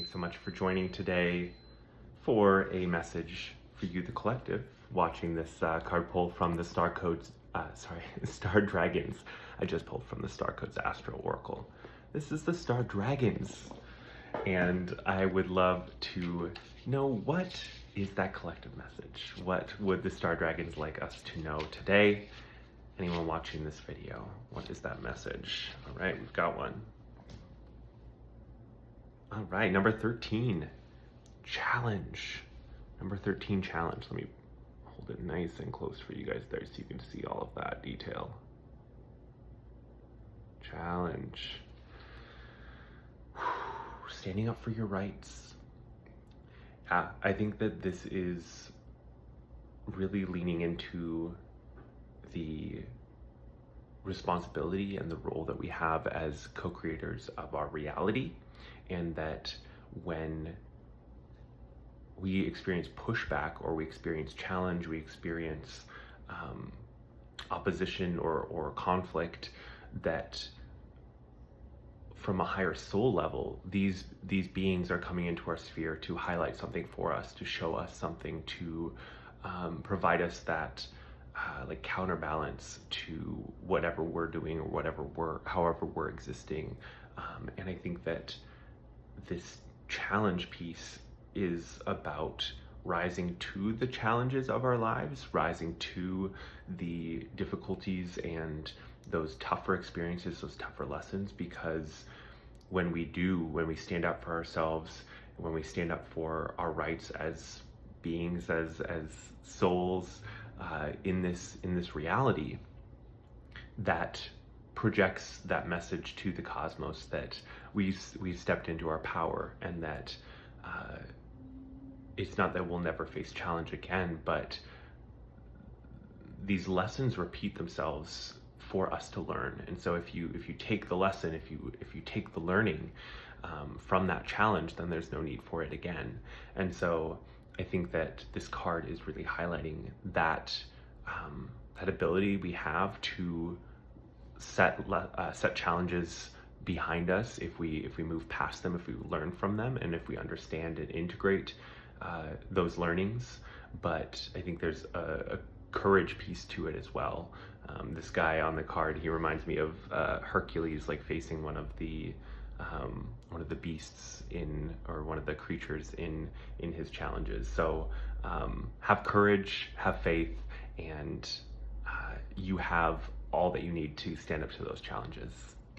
Thanks so much for joining today for a message for you, the collective, watching this card pull from the Star Codes, Star Dragons. I just pulled from the Star Codes Astro Oracle. This is the Star Dragons, and I would love to know, what is that collective message? What would the Star Dragons like us to know today? Anyone watching this video, what is that message? All right, we've got one. All right, number 13, challenge. Number 13, challenge. Let me hold it nice and close for you guys there so you can see all of that detail. Challenge. Standing up for your rights. Yeah, I think that this is really leaning into the responsibility and the role that we have as co-creators of our reality, and that when we experience pushback or we experience challenge, we experience opposition or conflict, that from a higher soul level, these beings are coming into our sphere to highlight something for us, to show us something, to provide us that like counterbalance to whatever we're doing or however we're existing. And I think that this challenge piece is about rising to the challenges of our lives, rising to the difficulties and those tougher experiences, those tougher lessons, because when we stand up for ourselves, when we stand up for our rights as beings, as souls, in this reality, that projects that message to the cosmos that we've stepped into our power, and that it's not that we'll never face challenge again, but these lessons repeat themselves for us to learn. And so if you take the lesson, if you take the learning from that challenge, then there's no need for it again. And so I think that this card is really highlighting that that ability we have to set challenges behind us if we move past them, if we learn from them, and if we understand and integrate those learnings. But I think there's a courage piece to it as well. This guy on the card, he reminds me of Hercules, like facing one of the beasts or one of the creatures in his challenges. So have courage, have faith, and you have all that you need to stand up to those challenges.